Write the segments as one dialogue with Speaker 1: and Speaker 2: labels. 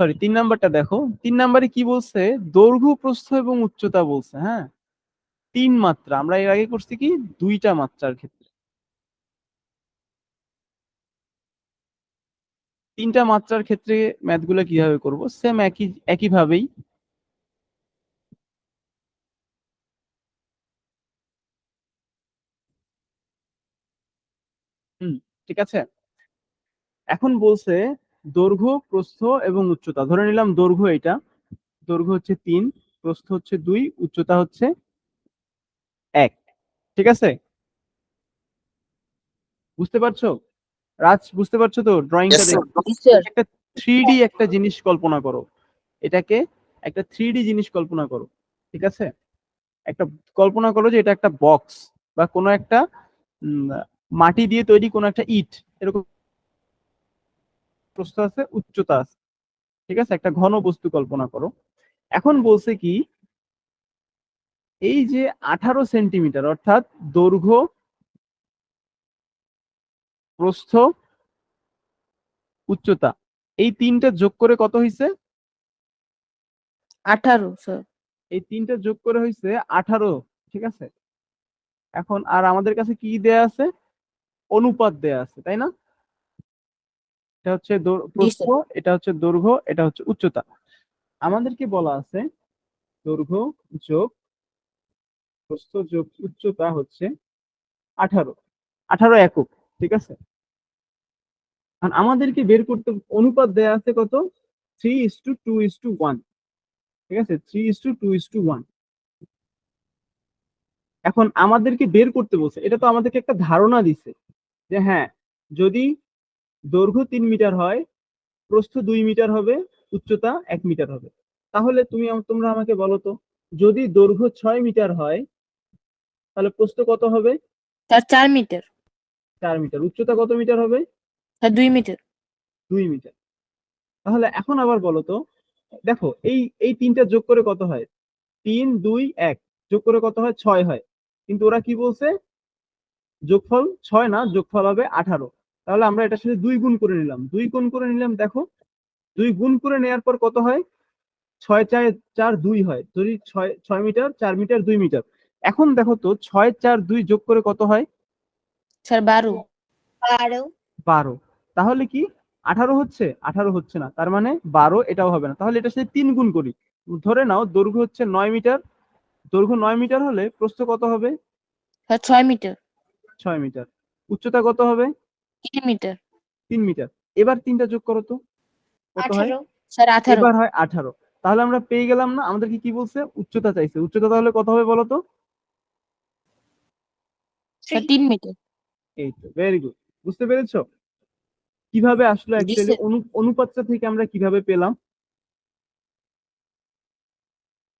Speaker 1: Sorry 3 নাম্বারটা দেখো, 3 নাম্বারে কি বলছে? দৈর্ঘ্য, প্রস্থ এবং উচ্চতা বলছে। হ্যাঁ, 3 মাত্রা। আমরা এর আগে করছি কি 2টা মাত্রার ক্ষেত্রে। 3টা মাত্রার ক্ষেত্রে ম্যাথগুলো কিভাবে করব? সেম একই ভাবেই। ঠিক আছে। এখন বলছে দৈর্ঘ্য, প্রস্থ এবং উচ্চতা। ধরে নিলাম দৈর্ঘ্য এটা, দৈর্ঘ্য হচ্ছে 3, প্রস্থ হচ্ছে 2, উচ্চতা হচ্ছে 1। ঠিক আছে, বুঝতে পারছো? রাজ, বুঝতে পারছো তো ড্রয়িংটা
Speaker 2: Yes, sir.
Speaker 1: দেখে? একটা 3D একটা জিনিস কল্পনা করো, এটাকে একটা 3D জিনিস কল্পনা করো। ঠিক আছে, একটা কল্পনা করো যে এটা একটা বক্স বা কোনো একটা উম, মাটি দিয়ে তৈরি কোনো একটা ইট, এরকম প্রস্থ আছে, উচ্চতা আছে। ঠিক আছে, একটা ঘন বস্তু কল্পনা করো। এখন বলছে কি, এই যে 18 সেন্টিমিটার, অর্থাৎ দৈর্ঘ্য, প্রস্থ, উচ্চতা, এই তিনটা যোগ করে কত হয়েছে?
Speaker 3: 18 স্যার।
Speaker 1: এই তিনটা যোগ করে হয়েছে 18। ঠিক আছে, এখন আর আমাদের কাছে কি দেয়া আছে? অনুপাত দেয়া আছে, তাই না? এটা হচ্ছে
Speaker 3: জি
Speaker 1: প্রস্থ,
Speaker 3: স্যার।
Speaker 1: এটা হচ্ছে দৈর্ঘ্য, এটা হচ্ছে উচ্চতা। আমাদেরকে বলা আছে দৈর্ঘ্য যোগ প্রস্থ যোগ উচ্চতা হচ্ছে 18, 18 একক। ঠিক আছে, আর আমাদেরকে বের করতে অনুপাত দেয়া আছে কত? 3:2:1। ঠিক আছে, 3:2:1। এখন আমাদেরকে বের করতে বলছে, এটা তো আমাদেরকে একটা ধারণা দিছে যে হ্যাঁ, যদি দৈর্ঘ্য 3 মিটার হয়, প্রস্থ 2 মিটার হবে, উচ্চতা 1 মিটার হবে। তাহলে তোমরা আমাকে বলো তো, যদি দৈর্ঘ্য 6 মিটার হয়, তাহলে প্রস্থ কত হবে?
Speaker 3: Sir 4 meter.
Speaker 1: 4 মিটার। উচ্চতা কত মিটার হবে?
Speaker 3: Sir 2 meter.
Speaker 1: 2 মিটার। তাহলে এখন আবার বলো তো, দেখো এই এই তিনটা যোগ করে কত হয়? 3, 2, 1 যোগ করে কত হয়? 6 হয়। কিন্তু ওরা কি বলছে? যোগফল 6 না, যোগফল হবে 18। তাহলে আমরা এটার সাথে 2 গুণ করে নিলাম। দেখো 2 গুণ করে নেওয়ার পর কত হয়? 6, 4, 4, 2 হয়। যদি 6 মিটার, 4 মিটার, 2 মিটার। এখন দেখো তো 6, 4, 2 যোগ করে কত হয়?
Speaker 3: স্যার 12।
Speaker 1: 12। তাহলে কি 18 হচ্ছে? 18 হচ্ছে না, তার মানে 12 এটাও হবে না। তাহলে এটার সাথে 3 গুণ করি। ধরে নাও দৈর্ঘ্য হচ্ছে 9 মিটার, দৈর্ঘ্য 9 মিটার হলে প্রস্থ কত হবে?
Speaker 3: Sir 6 meter.
Speaker 1: 6 মিটার। উচ্চতা কত হবে?
Speaker 3: 3 মিটার।
Speaker 1: 3 মিটার। এবার তিনটা যোগ করো তো, কত হয়?
Speaker 3: স্যার 18।
Speaker 1: এবার হয় 18। তাহলে আমরা পেয়ে গেলাম না? আমাদেরকে কি বলছে? উচ্চতা চাইছে। উচ্চতা তাহলে কত হবে বলো তো?
Speaker 3: Sir 3 meter.
Speaker 1: এই তো, ভেরি গুড। বুঝতে পেরেছো কিভাবে আসলো?
Speaker 3: জি
Speaker 1: অ্যাকচুয়ালি
Speaker 3: স্যার।
Speaker 1: অনুপাতটা থেকে আমরা কিভাবে পেলাম?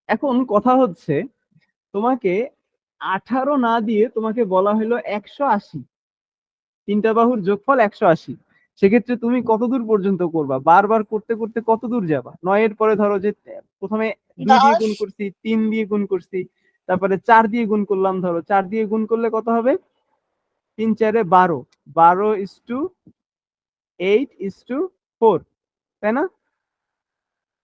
Speaker 1: এখন কথা হচ্ছে, তোমাকে 18 না দিয়ে তোমাকে বলা হলো 180, তিনটা বাহুর যোগফল 180। সেক্ষেত্রে তুমি কত দূর পর্যন্ত করবা? বারবার করতে করতে কত দূর যাবা? 9 এর পরে ধরো যে প্রথমে 2 দিয়ে গুণ করছি, 3 দিয়ে গুণ করছি, তারপরে 4 দিয়ে গুণ করলাম। ধরো 4 দিয়ে গুণ করলে কত হবে? 3, 4, 12, 12:8:4, তাই না?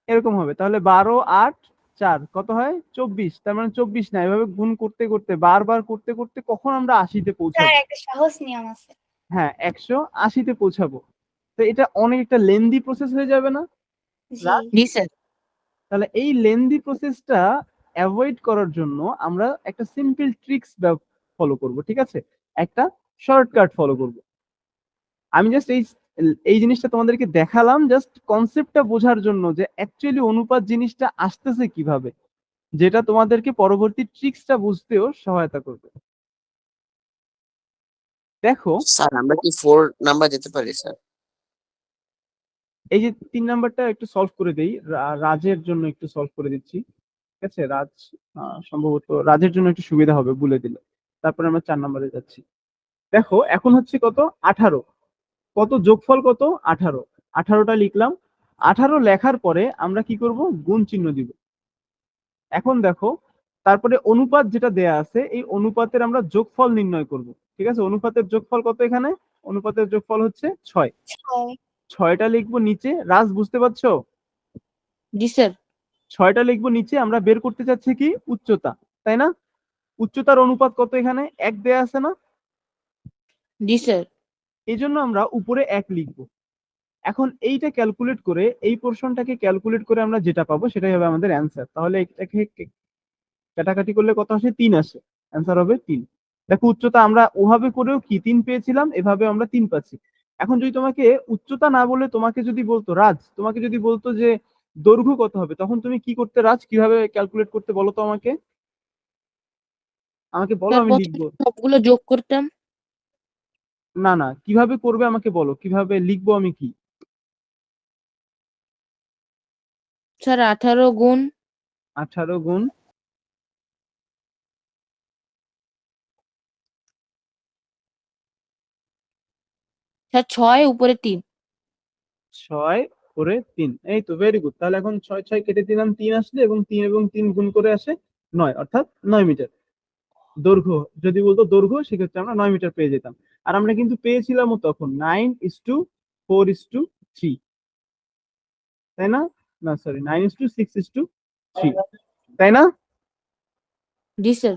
Speaker 1: এরকম হবে। তাহলে 12, 8, 4 কত হয়? 24। তার মানে 24 না, এভাবে গুণ করতে করতে, বারবার করতে করতে কখন আমরা 80-তে পৌঁছাবো?
Speaker 4: একটা সহজ নিয়ম আছে।
Speaker 1: হ্যাঁ, 180-তে পৌঁছাবো। তো এটা অনেক একটা লেন্দি প্রসেস হয়ে যাবে না?
Speaker 3: জি স্যার।
Speaker 1: তাহলে এই লেন্দি প্রসেসটা অ্যাভয়েড করার জন্য আমরা একটা সিম্পল ট্রিক্স ফলো করব। ঠিক আছে, একটা শর্টকাট ফলো করব। আমি জাস্ট এই এই জিনিসটা তোমাদেরকে দেখালাম, জাস্ট কনসেপ্টটা বোঝার জন্য যে অ্যাকচুয়ালি অনুপাত জিনিসটা আসতেছে কিভাবে, যেটা তোমাদেরকে পরবর্তী ট্রিক্সটা বুঝতেও সহায়তা করবে। দেখো,
Speaker 2: স্যার আমরা কি 4 নাম্বার দিতে পারি স্যার?
Speaker 1: এই যে 3 নাম্বারটা একটু সলভ করে দেই, রাজের জন্য একটু সলভ করে দিচ্ছি। ঠিক আছে, রাজ সম্ভবত রাজের জন্য একটু সুবিধা হবে বলে দিলে। তারপরে আমরা 4 নাম্বারে যাচ্ছি। দেখো এখন হচ্ছে কত? 18। কত যোগফল কত? 18। 18টা লিখলাম। 18 লেখার পরে আমরা কি করব? গুণ চিহ্ন দিব। এখন দেখো, তারপরে অনুপাত যেটা দেয়া আছে, এই অনুপাতের আমরা যোগফল নির্ণয় করব। ঠিক আছে, অনুপাতের যোগফল কত এখানে? অনুপাতের যোগফল হচ্ছে 6। 6টা লিখবো নিচে। রাজ, বুঝতে পারছো?
Speaker 3: জি স্যার।
Speaker 1: 6টা লিখবো, নিচে আমরা বের করতে চাচ্ছি কি উচ্চতা, তাই না? উচ্চতার অনুপাত কত এখানে 1 দেয়া আছে না?
Speaker 3: জি স্যার।
Speaker 1: এই জন্য আমরা উপরে 1 লিখবো। এখন এইটা ক্যালকুলেট করে এই পোর্শনটাকে ক্যালকুলেট করে আমরা যেটা পাবো সেটাই হবে আমাদের অ্যান্সার। তাহলে এটাকে কাটাকাটি করলে কত আসে? 3 আসে। অ্যান্সার হবে 3। দেখো উচ্চতা আমরা ওভাবে করেও কি 3 পেয়েছিলাম, এভাবে আমরা 3 পাচ্ছি। এখন যদি তোমাকে উচ্চতা না বলে তোমাকে যদি বলতো রাজ, তোমাকে যদি বলতো যে দৈর্ঘ্য কত হবে, তখন তুমি কি করতে রাজ? কিভাবে ক্যালকুলেট করতে বলো তো আমাকে? আমাকে বলো,
Speaker 3: স্যার
Speaker 1: আমি
Speaker 3: প্রথমে
Speaker 1: লিখবো।
Speaker 3: সবগুলো যোগ করতাম।
Speaker 1: না না, কিভাবে করবে আমাকে বলো, কিভাবে লিখবো আমি কি?
Speaker 3: স্যার 18 গুণ
Speaker 1: 18 গুণ
Speaker 3: স্যার 6 উপরে 3।
Speaker 1: 6 করে 3। এই তো ভেরি গুড। তাহলে এখন 6 6 কেটে দিলাম, 3 আসলে, এবং 3 এবং 3 গুণ করে আসে 9, অর্থাৎ 9 মিটার দৈর্ঘ্য। যদি বলতো দৈর্ঘ্য, সেক্ষেত্রে আমরা 9 মিটার পেয়ে যেতাম। আর আমরা কিন্তু পেয়েছিলামও তখন 9:4:3, তাই না? না সরি, 9:6:3, তাই না?
Speaker 3: জি স্যার।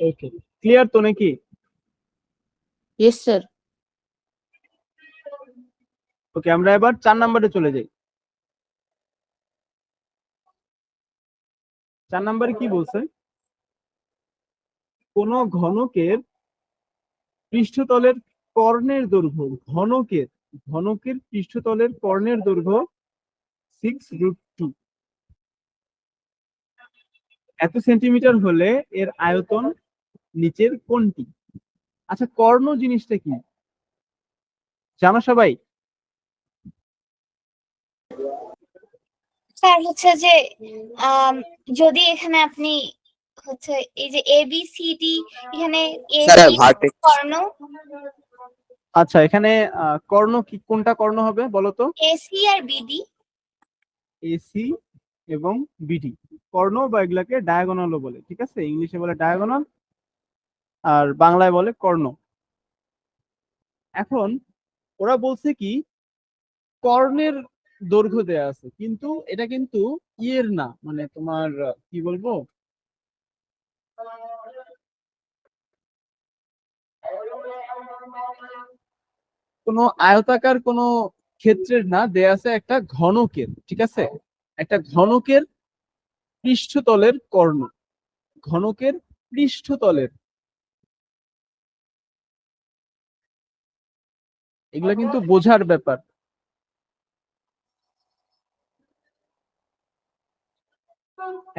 Speaker 1: ওকে, ক্লিয়ার তো নাকি?
Speaker 3: Yes sir.
Speaker 1: ওকে, আমরা এবার 4 নম্বরে চলে যাই। 4 নম্বরে কি বলছে? কোন ঘনকের পৃষ্ঠতলের কর্ণের দৈর্ঘ্য, ঘনকের পৃষ্ঠতলের কর্ণের দৈর্ঘ্য 6√2 এত সেন্টিমিটার হলে এর আয়তন নিচের কোনটি? আচ্ছা, কর্ণ জিনিসটা কি জানো সবাই?
Speaker 4: স্যার হচ্ছে যে যদি এখানে আপনি হচ্ছে এই যে এ বি সি ডি, এখানে এ
Speaker 2: স্যার
Speaker 4: বি
Speaker 2: ভার্টেক্স।
Speaker 4: কর্ণ,
Speaker 1: আচ্ছা, এখানে কর্ণ কি, কোনটা কর্ণ হবে বলো তো?
Speaker 4: এসি আর বিডি।
Speaker 1: এসি এবং বিডি কর্ণ, বা এগুলাকে ডায়াগোনালও বলে, ঠিক আছে? ইংলিশে বলে ডায়াগোনাল, আর বাংলায় বলে কর্ণ। এখন ওরা বলছে কি কর্ণের দৈর্ঘ্য দেয়া আছে, কিন্তু এটা কিন্তু ইয়ের না, মানে তোমার কি বলবো, কোনো আয়তাকার কোনো ক্ষেত্রের না, দেয়া আছে একটা ঘনকের, ঠিক আছে? একটা ঘনকের পৃষ্ঠতলের কর্ণ, ঘনকের পৃষ্ঠতলের। এগুলা কিন্তু বোঝার ব্যাপার।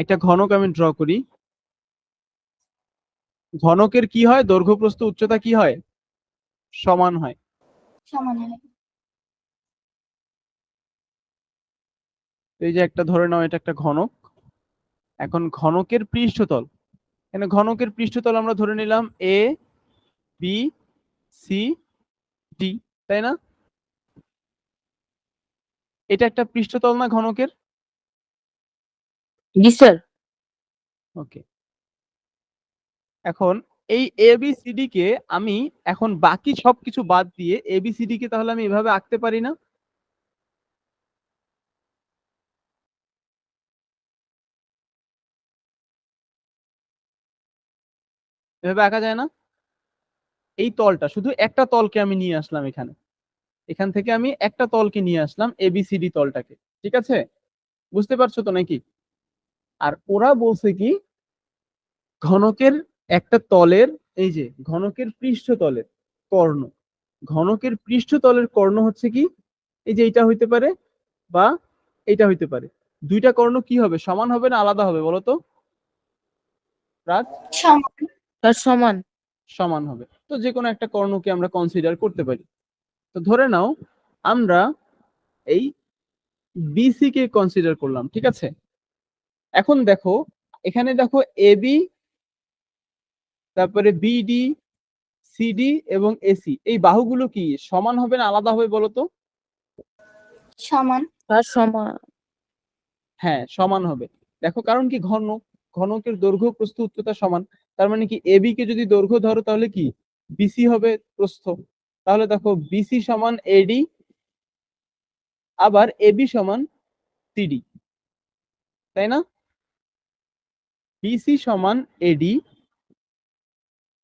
Speaker 1: একটা ঘনক আমি ড্র করি। ঘনকের কি হয়? দৈর্ঘ্য প্রস্থ উচ্চতা কি হয়? সমান হয়।
Speaker 4: সমান হয়।
Speaker 1: এই যে একটা ধরে নাও, এটা একটা ঘনক। এখন ঘনকের পৃষ্ঠতল, এখানে ঘনকের পৃষ্ঠতল আমরা ধরে নিলাম এ বি সি ডি, তাই না? এটা একটা পৃষ্ঠতল না ঘনকের?
Speaker 3: জি স্যার।
Speaker 1: ওকে, এখন এই এ বি সি ডি কে আমি এখন বাকি সবকিছু বাদ দিয়ে এ বি সি ডি কে তাহলে আমি এভাবে আঁকতে পারি না? এভাবে আঁকা যায় না? এই তলটা, শুধু একটা তলকে আমি নিয়ে আসলাম এখানে, এখান থেকে আমি একটা তলকে নিয়ে আসলাম, এবিসিডি তলটাকে, ঠিক আছে? বুঝতে পারছো তো নাকি? আর ওরা বলছে কি ঘনকের একটা তলের, এই যে ঘনকের পৃষ্ঠতলের কর্ণ, ঘনকের পৃষ্ঠতলের কর্ণ হচ্ছে কি এই যে এইটা হইতে পারে, বা এইটা হইতে পারে। দুইটা কর্ণ কি হবে? সমান হবে না আলাদা হবে বলো তো রাজ?
Speaker 4: সমান।
Speaker 3: স্যার সমান।
Speaker 1: সমান হবে। তো যে কোনো একটা কর্ণকে আমরা কনসিডার করতে পারি। তো ধরে নাও আমরা এই বিসি কে কনসিডার করলাম, ঠিক আছে? এখন দেখো, এখানে দেখো এবি, তারপরে বিডি, সিডি এবং এসি, এই বাহুগুলো কি সমান হবে না আলাদা হবে বলো তো?
Speaker 4: সমান।
Speaker 3: স্যার সমান।
Speaker 1: হ্যাঁ, সমান হবে। দেখো কারণ কি ঘনকের দৈর্ঘ্য প্রস্থ উচ্চতা সমান। তার মানে কি এবি কে যদি দৈর্ঘ্য ধরো তাহলে কি বিসি হবে প্রস্থ। তাহলে দেখো বিসি সমান এডি, আবার এবি সমান সিডি, তাই না? বিসি সমান এডি,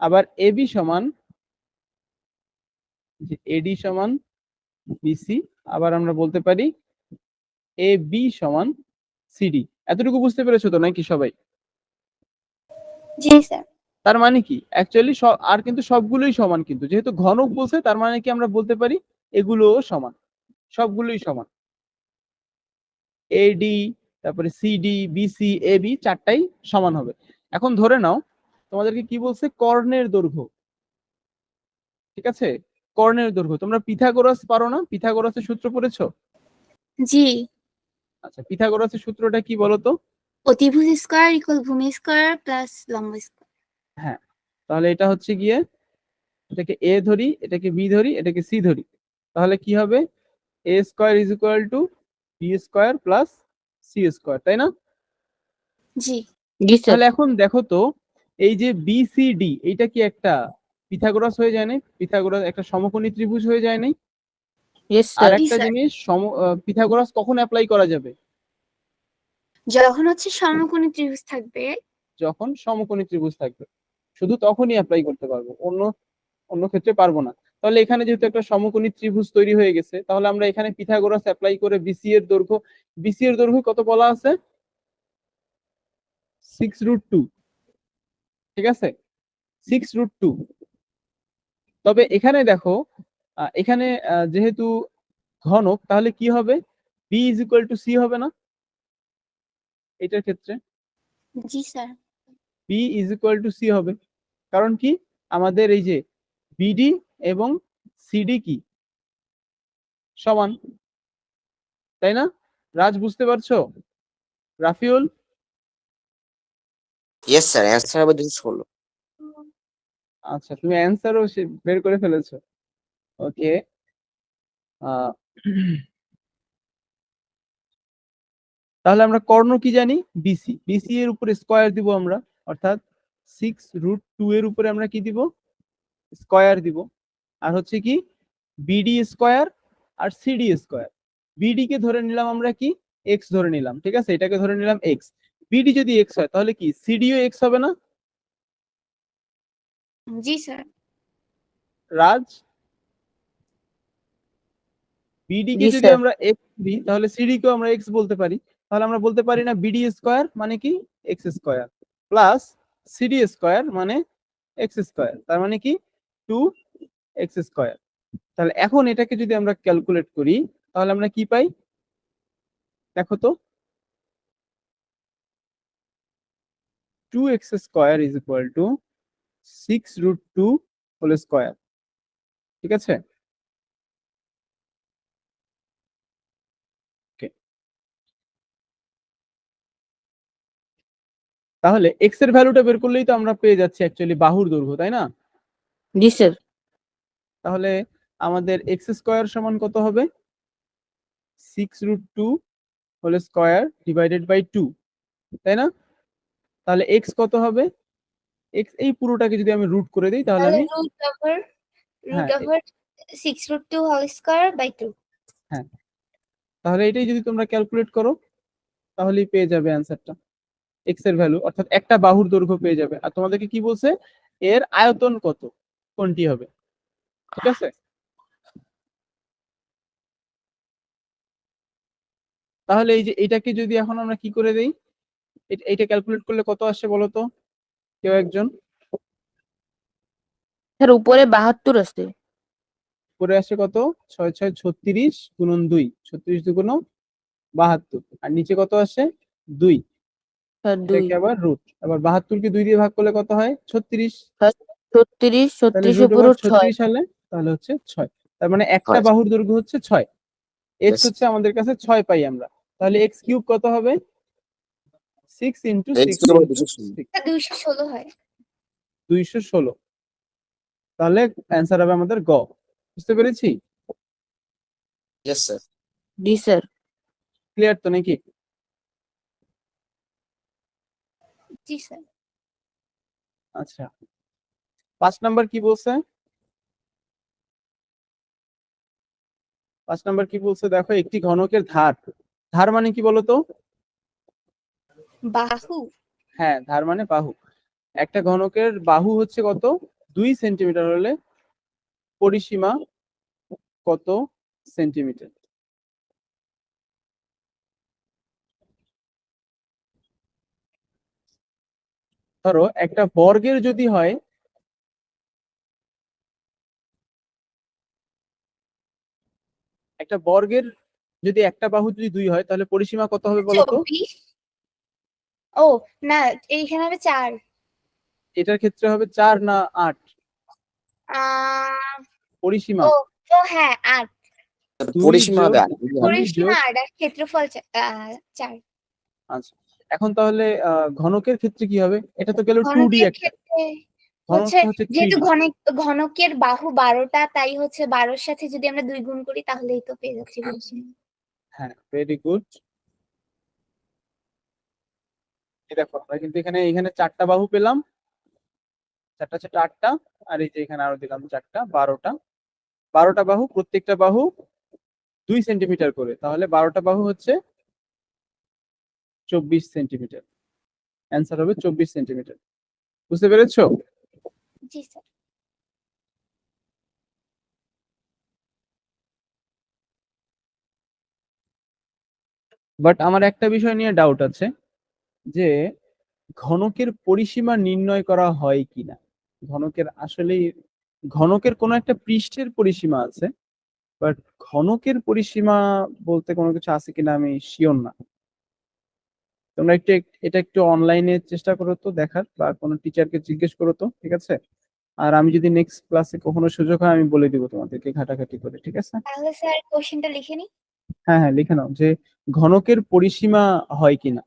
Speaker 1: আবার এবি সমান এডি সমান বিসি, আবার আমরা বলতে পারি এ বি সমান সিডি। এতটুকু বুঝতে পেরেছো তো নাকি সবাই?
Speaker 4: জি স্যার।
Speaker 1: তার মানে কি অ্যাকচুয়ালি আর কিন্তু সবগুলোই সমান, কিন্তু যেহেতু ঘনক বলছে তার মানে কি আমরা বলতে পারি এগুলোও সমান, সবগুলোই সমান। এডি, তারপরে সিডি, বিসি, এবি চারটাই সমান হবে। এখন ধরে নাও তোমাদেরকে কি বলছে, কর্ণের দৈর্ঘ্য, ঠিক আছে? কর্ণের দৈর্ঘ্য তোমরা পিথাগোরাস পারো না? পিথাগোরাসের সূত্র পড়েছো?
Speaker 4: জি।
Speaker 1: আচ্ছা, পিথাগোরাসের সূত্রটা কি বলো তো?
Speaker 4: অতিভুজ স্কয়ার ইকুয়াল ভূমি স্কয়ার প্লাস লম্ব স্কয়ার।
Speaker 1: হ্যাঁ, তাহলে এটা হচ্ছে গিয়ে, এটাকে এ ধরি, এটাকে বি ধরি, এটাকে সি ধরি, তাহলে কি হবে? A square is equal to B square plus C square, তাই না?
Speaker 4: জি।
Speaker 3: জি স্যার।
Speaker 1: তাহলে এখন দেখো তো, এই যে বিসিডি এইটা কি একটা পিথাগোরাস হয়ে যায় না? পিথাগোরাস একটা সমকোণী ত্রিভুজ হয়ে যায় নাই?
Speaker 3: ইয়েস
Speaker 1: আর
Speaker 3: স্যার।
Speaker 1: একটা
Speaker 4: স্যার।
Speaker 1: জিনিস, পিথাগোরাস কখন অ্যাপ্লাই করা যাবে?
Speaker 4: যখন হচ্ছে সমকোণী ত্রিভুজ থাকবে।
Speaker 1: যখন সমকোণী ত্রিভুজ থাকবে, শুধু তখনই অ্যাপ্লাই করতে পারবো, অন্য অন্য ক্ষেত্রে পারবো না। তাহলে এখানে যেহেতু একটা সমকোণী ত্রিভুজ তৈরি হয়ে গেছে, তাহলে আমরা এখানে পিথাগোরাস অ্যাপ্লাই করে বিসি এর দৈর্ঘ্য কত বলা আছে? 6√2, ঠিক আছে? 6√2। তবে এখানে দেখো, এখানে যেহেতু ঘনক, তাহলে কি হবে? B is equal to C হবে না এটার ক্ষেত্রে?
Speaker 4: জি sir.
Speaker 1: B is equal to C হবে, কারণ কি আমাদের এই যে বিডি এবং সিডি কি সমান, তাই না? রাজ বুঝতে পারছো? রাফিউল?
Speaker 2: ইয়েস স্যার, অ্যান্সার হবে 216।
Speaker 1: আচ্ছা, তুমি অ্যান্সারও বের করে ফেলেছো। ওকে। তাহলে আমরা কর্ণ কি জানি? বিসি। বিসি এর উপরে স্কয়ার দিব আমরা, অর্থাৎ 6√2 এর উপরে আমরা কি দিব? স্কয়ার দিব। আর হচ্ছে কি বিডি স্কয়ার আর সিডি স্কয়ার। বিডি কে ধরে নিলাম আমরা কি এক্স ধরে নিলাম, ঠিক আছে? এটাকে ধরে নিলাম এক্স। বিডি যদি এক্স হয় তাহলে কি সিডিও এক্স হবে না?
Speaker 4: জি স্যার।
Speaker 1: রাজ, বিডি কে
Speaker 3: জি
Speaker 1: যদি
Speaker 3: স্যার।
Speaker 1: আমরা এক্স দিই তাহলে সিডি কেও আমরা এক্স বলতে পারি। তাহলে আমরা বলতে পারি না বিডি স্কয়ার মানে কি x square plus CD square মানে এক্স স্কয়ার, তার মানে কি 2x স্কয়ার। তাহলে এখন এটাকে যদি আমরা ক্যালকুলেট করি তাহলে আমরা কি পাই দেখো তো? 2x square is equal to 6√2 whole square, ঠিক আছে? ওকে, তাহলে x এর ভ্যালুটা বের করলেই তো আমরা পেয়ে যাচ্ছি অ্যাকচুয়ালি বাহুর দৈর্ঘ্য, তাই না?
Speaker 3: জি স্যার।
Speaker 1: তাহলে আমাদের x স্কয়ার সমান কত হবে? 6√2 হোল স্কয়ার ডিভাইডেড বাই 2, তাই না? তাহলে x কত হবে? x এই পুরোটাকে যদি আমি রুট করে দিই তাহলে
Speaker 4: তাহলে
Speaker 1: আমি,
Speaker 4: রুট ওভার
Speaker 1: হ্যাঁ
Speaker 4: 6√2 হোল স্কয়ার বাই 2।
Speaker 1: হ্যাঁ, তাহলে এটাই যদি তোমরা ক্যালকুলেট করো তাহলেই পেয়ে যাবে অ্যান্সারটা, এক্স এর ভ্যালু, অর্থাৎ একটা বাহুর দৈর্ঘ্য পেয়ে যাবে। আর তোমাদেরকে কি বলছে? এর আয়তন কত, কোনটি হবে, ঠিক আছে? তাহলে এই যে এটাকে যদি এখন আমরা কি করে দেই, এইটা ক্যালকুলেট করলে কত আসে বলো তো কেউ একজন?
Speaker 3: স্যার উপরে 72 আছে।
Speaker 1: করে আসে কত? 6 6 36 গুণন 2, 36 দুগুণ 72, আর নিচে কত আসে? 2।
Speaker 3: স্যার 2।
Speaker 1: এটাকে আবার রুট, আবার 72 কে 2 দিয়ে ভাগ করলে কত হয়? 36।
Speaker 3: স্যার 36,
Speaker 1: তাহলে
Speaker 3: 36
Speaker 1: রুট
Speaker 3: উপর
Speaker 1: ওভার
Speaker 3: 6।
Speaker 1: 36 হলে তাহলে হচ্ছে 6। তার মানে একটা
Speaker 2: হয়।
Speaker 1: বাহুর দৈর্ঘ্য হচ্ছে 6, এক্স
Speaker 2: Yes.
Speaker 1: হচ্ছে আমাদের কাছে 6 পাই আমরা। তাহলে এক্স কিউব কত হবে? 6 ইন্টু
Speaker 2: X
Speaker 1: 6
Speaker 2: কিউব হবে
Speaker 1: ইন্টু
Speaker 2: 216।
Speaker 1: 6,
Speaker 4: 216 হয়।
Speaker 1: 216। তাহলে অ্যান্সার হবে আমাদের গ। বুঝতে পেরেছি?
Speaker 2: Yes sir.
Speaker 3: জি স্যার।
Speaker 1: ক্লিয়ার তো নাকি?
Speaker 4: জি স্যার।
Speaker 1: আচ্ছা, 5 নাম্বার কি বলছে? 5 নাম্বার কি বলছে দেখো, একটি ঘনকের ধার ধার মানে কি বলতো?
Speaker 4: বাহু।
Speaker 1: হ্যাঁ, ধার মানে বাহু। একটা ঘনকের বাহু হচ্ছে কত? 2 সেন্টিমিটার হলে পরিসীমা কত সেন্টিমিটার? ধরো একটা বর্গের যদি হয়, একটা বর্গের যদি একটা বাহু যদি 2 হয় তাহলে পরিসীমা কত হবে বলতো?
Speaker 4: 24। ও না, এইখানে হবে 4।
Speaker 1: এটার ক্ষেত্রে হবে 4 না 8?
Speaker 4: আহ
Speaker 1: পরিসীমা
Speaker 4: ও ও হ্যাঁ 8।
Speaker 1: দুই
Speaker 2: পরিসীমা
Speaker 1: যোগ
Speaker 2: হবে 8
Speaker 4: পরিসীমা
Speaker 1: যোগ
Speaker 4: 8 আর ক্ষেত্রফল 4।
Speaker 1: আচ্ছা, এখন তাহলে ঘনকের ক্ষেত্রে কি হবে? এটা তো গেল 2D
Speaker 4: ঘনকের
Speaker 1: একটা,
Speaker 4: ক্ষেত্রে হচ্ছে
Speaker 1: ঘনকটা হচ্ছে
Speaker 4: যেহেতু
Speaker 1: 3D।
Speaker 4: ঘনকের বাহু 12টা, তাই হচ্ছে 12-র সাথে যদি আমরা 2 গুণ করি তাহলেই তো পেয়ে যাচ্ছি পরিসীমা।
Speaker 1: হ্যাঁ, ভেরি গুড। এই দেখো আমরা কিন্তু এখানে 4টা বাহু পেলাম, 4টা 4টা 8টা, আর এই যে এখানে আরো দিলাম 4টা 12টা। 12টা বাহু, প্রত্যেকটা বাহু 2 সেন্টিমিটার করে, তাহলে 12টা বাহু হচ্ছে 24 সেন্টিমিটার। অ্যান্সার হবে 24 সেন্টিমিটার। বুঝতে পেরেছো?
Speaker 4: জি স্যার।
Speaker 1: বাট আমার একটা বিষয় নিয়ে ডাউট আছে, যে ঘনকের পরিসীমা নির্ণয় করা হয় কিনা। ঘনকের আসলেই, ঘনকের কোনো একটা পৃষ্ঠের পরিসীমা আছে, বাট ঘনকের পরিসীমা বলতে কোনো কিছু আছে কিনা আমি শিওর না। তোমরা এটা একটু অনলাইনে চেষ্টা করো তো দেখার, বা কোনো টিচারকে জিজ্ঞেস করো তো, ঠিক আছে? আর আমি যদি নেক্সট ক্লাসে কখনো সুযোগ হয় আমি বলে দিব তোমাদেরকে ঘাটাঘাটি করে, ঠিক আছে?
Speaker 4: তাহলে স্যার কোশ্চেনটা লিখে নিই।
Speaker 1: হ্যাঁ হ্যাঁ, লিখে নাও যে ঘনকের পরিসীমা হয় কিনা।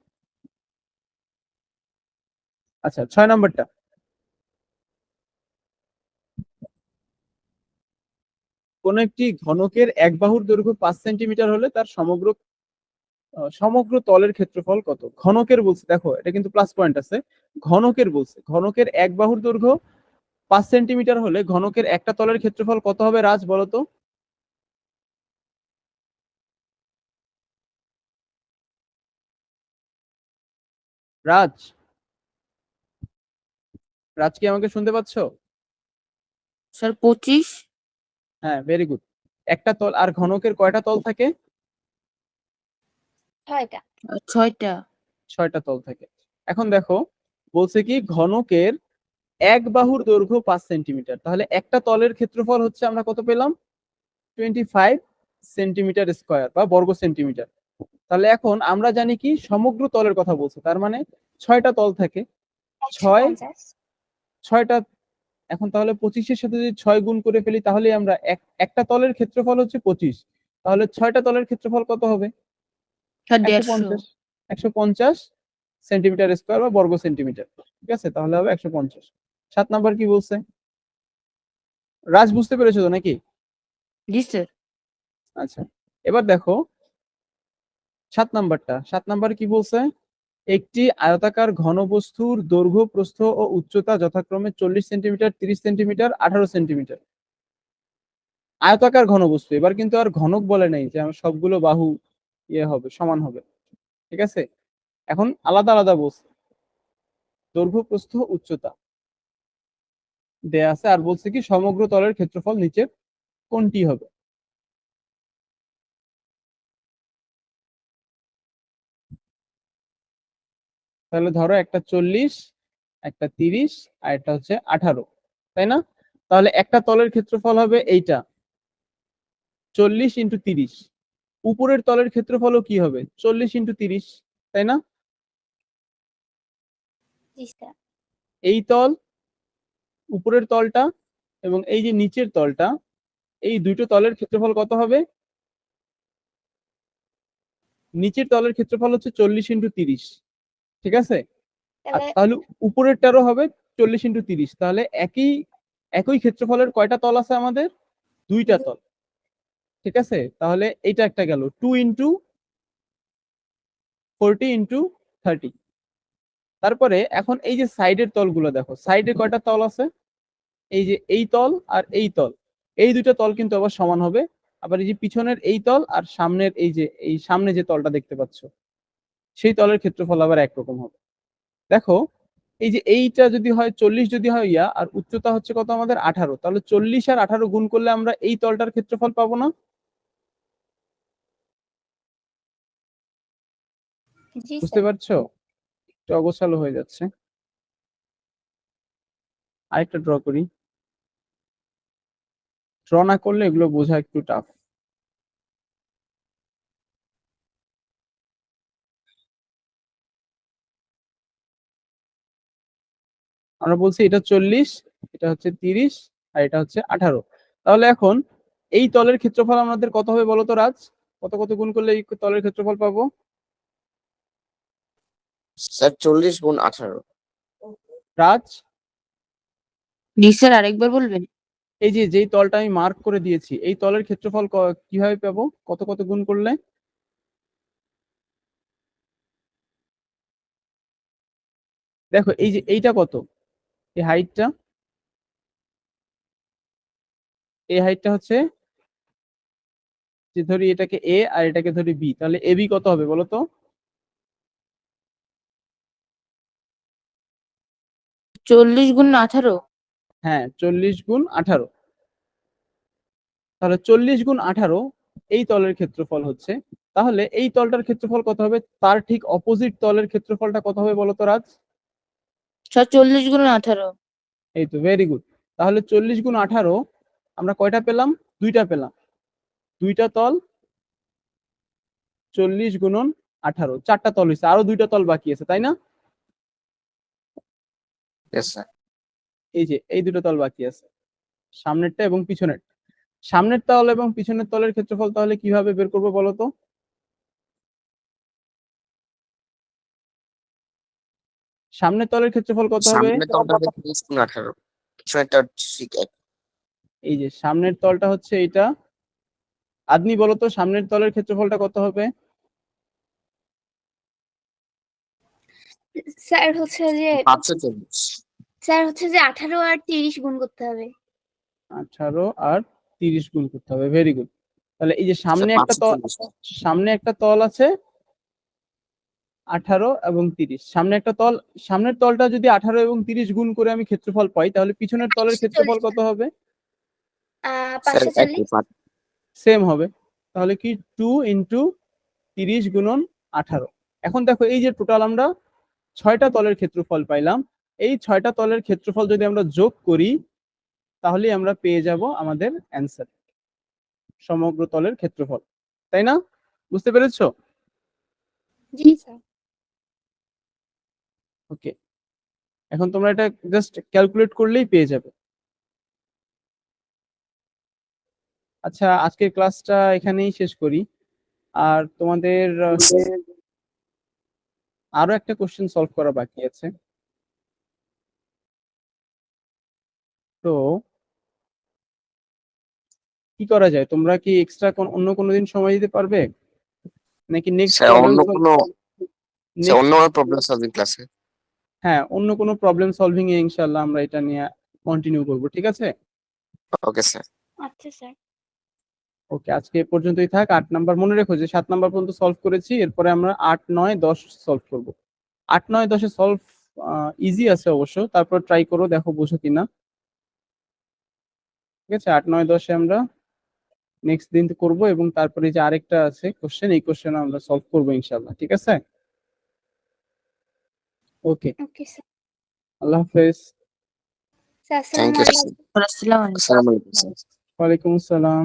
Speaker 1: আচ্ছা, 6 নম্বরটা। কোন একটি ঘনকের এক বাহুর দৈর্ঘ্য 5 সেন্টিমিটার হলে তার সমগ্র তলের ক্ষেত্রফল কত? ঘনকের বলছে, দেখো এটা কিন্তু প্লাস পয়েন্ট আছে। ঘনকের বলছে, ঘনকের এক বাহুর দৈর্ঘ্য 5 সেন্টিমিটার হলে ঘনকের একটা তলের ক্ষেত্রফল কত হবে? রাজ বলো তো। রাজ, রাজ কি আমাকে শুনতে পাচ্ছ?
Speaker 3: স্যার 25।
Speaker 1: হ্যাঁ, ভেরি গুড। একটা তল, আর ঘনকের কয়টা তল থাকে?
Speaker 4: 6টা।
Speaker 3: 6টা।
Speaker 1: 6টা তল থাকে। এখন দেখো বলছে কি ঘনকের এক বাহুর দৈর্ঘ্য 5 সেন্টিমিটার, তাহলে একটা তলের ক্ষেত্রফল হচ্ছে আমরা কত পেলাম? 25 সেন্টিমিটার স্কয়ার বা বর্গ সেন্টিমিটার। তাহলে এখন আমরা জানি কি সমগ্র তলের কথা বলছে, তার মানে 6টা তল থাকে। 6
Speaker 4: 150।
Speaker 1: 6টা, এখন তাহলে 25-এর সাথে যদি 6 গুণ করে ফেলি তাহলে আমরা একটা তলের ক্ষেত্রফল হচ্ছে 25, তাহলে 6টা তলের ক্ষেত্রফল কত হবে?
Speaker 3: স্যার 150।
Speaker 1: 150। 150 সেন্টিমিটার স্কয়ার বা বর্গ সেন্টিমিটার, ঠিক আছে? তাহলে হবে 150। 7 নাম্বার কি বলছে? রাজ বুঝতে পেরেছো তো নাকি?
Speaker 3: জি স্যার।
Speaker 1: আচ্ছা, এবার দেখো 7 নাম্বার কি বলছে? একটি আয়তাকার ঘনবস্তুর দৈর্ঘ্য, প্রস্থ ও উচ্চতা যথাক্রমে 40 সেন্টিমিটার, 30 সেন্টিমিটার, 18 সেন্টিমিটার। আয়তাকার ঘনবস্তু, এবার কিন্তু আর ঘনক বলে নাই যে আমার সবগুলো বাহু হবে, সমান হবে, ঠিক আছে? এখন আলাদা আলাদা বলছে, দৈর্ঘ্য, প্রস্থ, উচ্চতা দেয়া আছে, আর বলছে কি সমগ্র তলের ক্ষেত্রফল নিচের কোনটি হবে? তাহলে ধরো একটা 40, একটা 30, আর একটা হচ্ছে 18, তাই না? তাহলে একটা তলের ক্ষেত্রফল হবে এইটা 40 × 30। উপরের তলের ক্ষেত্রফলও কি হবে? 40 × 30, তাই না?
Speaker 4: জি স্যার।
Speaker 1: এই তল, উপরের তলটা, এবং এই যে নিচের তলটা, এই দুটো তলের ক্ষেত্রফল কত হবে? নিচের তলের ক্ষেত্রফল হচ্ছে 40 × 30, ঠিক আছে? আর
Speaker 4: তাহলে
Speaker 1: তাহলে উপরেরটারও হবে 40 × 30, তাহলে একই ক্ষেত্রফলের কয়টা তল আছে আমাদের? 2টা তল, ঠিক আছে? তাহলে এইটা একটা গেল 2 × 40 × 30। তারপরে এখন এই যে সাইডের তলগুলো দেখো, সাইডে কয়টা তল আছে? এই যে এই তল আর এই তল, এই দুটো তল কিন্তু আবার সমান হবে, আবার এই যে পিছনের এই তল আর সামনের এই সামনে যে তলটা দেখতে পাচ্ছ সেই তলের ক্ষেত্রফল আবার একরকম হবে। দেখো এই যে এইটা যদি হয় 40 যদি হয় ইয়া আর উচ্চতা হচ্ছে কত আমাদের 18, তাহলে 40 আর 18 গুণ করলে আমরা এই তলটার ক্ষেত্রফল পাবো না?
Speaker 4: জি
Speaker 1: বুঝতে
Speaker 4: স্যার।
Speaker 1: পারছো? একটু অগোছালো হয়ে যাচ্ছে। আরেকটা ড্র করি। ড্র না করলে এগুলো বোঝা একটু টাফ। আমরা বলছি এটা 40, এটা হচ্ছে 30 আর এটা হচ্ছে 18। তাহলে এখন এই তলের ক্ষেত্রফল আমাদের কত হবে বলো তো রাজ? কত কত গুণ করলে এই তলের ক্ষেত্রফল পাবো?
Speaker 2: স্যার 40 গুণ 18।
Speaker 1: রাজ,
Speaker 3: জি স্যার, আরেকবার বলবেন?
Speaker 1: এই যে যেই তলটা আমি মার্ক করে দিয়েছি এই তলের ক্ষেত্রফল কিভাবে পাবো? কত কত গুণ করলে? দেখো এই যে এইটা কত, এই হাইটটা, এই হাইটটা হচ্ছে, যে ধরি এটাকে এ আর এটাকে ধরি বি, তাহলে এ বি কত হবে বলো তো?
Speaker 3: 40 গুণ 18।
Speaker 1: হ্যাঁ 40 গুণ 18। তাহলে 40 গুণ 18 এই তলের ক্ষেত্রফল হচ্ছে। তাহলে এই তলটার ক্ষেত্রফল কত হবে? তার ঠিক অপোজিট তলের ক্ষেত্রফলটা কত হবে বলো তো রাজ?
Speaker 3: স্যার 40 গুণ 18।
Speaker 1: এই তো, ভেরি গুড। তাহলে 40 গুণ 18 আমরা কয়টা পেলাম? দুইটা পেলাম। দুইটা তল 40 গুণন 18, চারটা তল হয়েছে, আরো দুইটা তল বাকি আছে তাই না?
Speaker 2: Yes sir.
Speaker 1: এই যে এই দুটো তল বাকি আছে, সামনেরটা এবং পিছনের। সামনের তল এবং পিছনের তলের ক্ষেত্রফল তাহলে কিভাবে বের করবো বলো তো? সামনের তলের ক্ষেত্রফল কত হবে?
Speaker 2: সামনের তলটা 30 গুণ 18, পিছনেরটা ঠিক এক।
Speaker 1: এই যে সামনের তলটা হচ্ছে এইটা। আদনি বলো তো সামনের তলের ক্ষেত্রফলটা কত হবে?
Speaker 4: স্যার হচ্ছে যে
Speaker 2: 540।
Speaker 4: স্যার হচ্ছে যে 18 আর 30 গুণ করতে হবে।
Speaker 1: 18 আর 30 গুণ করতে হবে, ভেরি গুড। তাহলে এই যে
Speaker 2: স্যার
Speaker 1: সামনে একটা তল আছে 18 এবং 30, সামনের তলটা যদি 18 এবং 30 গুণ করে আমি ক্ষেত্রফল পাই, তাহলে পিছনের তলের ক্ষেত্রফল কত হবে?
Speaker 2: স্যার
Speaker 4: 540।
Speaker 1: সেম হবে। তাহলে কি 2 ইন্টু 30 গুণন 18। এখন দেখো এই যে টোটাল আমরা 6টা তলের ক্ষেত্রফল পাইলাম। এই 6টা তলের ক্ষেত্রফল যদি আমরা যোগ করি তাহলে আমরা পেয়ে যাব আমাদের অ্যান্সার, সমগ্র তলের ক্ষেত্রফল, তাই না? বুঝতে পেরেছো?
Speaker 4: জি স্যার।
Speaker 1: ওকে, এখন তোমরা এটা জাস্ট ক্যালকুলেট করলেই পেয়ে যাবে। আচ্ছা, আজকের ক্লাসটা এখানেই শেষ করি। আর তোমাদের আরো একটা কোশ্চেন সলভ করা বাকি আছে। তো কি করা যায়? তোমরা কি এক্সট্রা অন্য কোনো দিন সময় দিতে পারবে, নাকি নেক্সট
Speaker 2: স্যার
Speaker 1: প্রবলেম?
Speaker 2: অন্য কোনো
Speaker 1: নেক্সট,
Speaker 2: প্রবলেম সলভিং ক্লাসে।
Speaker 1: হ্যাঁ অন্য কোনো প্রবলেম সলভিং এ ইনশাআল্লাহ আমরা এটা নিয়ে কন্টিনিউ করব, ঠিক আছে?
Speaker 2: Okay sir.
Speaker 4: আচ্ছা স্যার।
Speaker 1: ওকে, আজকে এ পর্যন্তই থাক। 8 নাম্বার মনে রেখো যে 7 নাম্বার পর্যন্ত সলভ করেছি, এরপরে আমরা 8, 9, 10 সলভ করব। 8, 9, 10 সলভ ইজি আছে অবশ্য, তারপর ট্রাই করো, দেখো বুঝো কিনা। ঠিক আছে, 8, 9, 10 আমরা নেক্সট দিন করব, এবং তারপরে যে আরেকটা আছে কোশ্চেন, এই কোশ্চেন আমরা সলভ করব ইনশাআল্লাহ, ঠিক আছে? ওকে,
Speaker 4: ওকে স্যার।
Speaker 1: আল্লাহ হাফেজ।
Speaker 4: স্যার
Speaker 2: থ্যাংক
Speaker 4: আসসালামু
Speaker 2: ইউ
Speaker 4: আলাইকুম।
Speaker 3: আসসালামু আলাইকুম।
Speaker 2: আসসালামু আলাইকুম স্যার।
Speaker 1: ওয়ালাইকুম আসসালাম।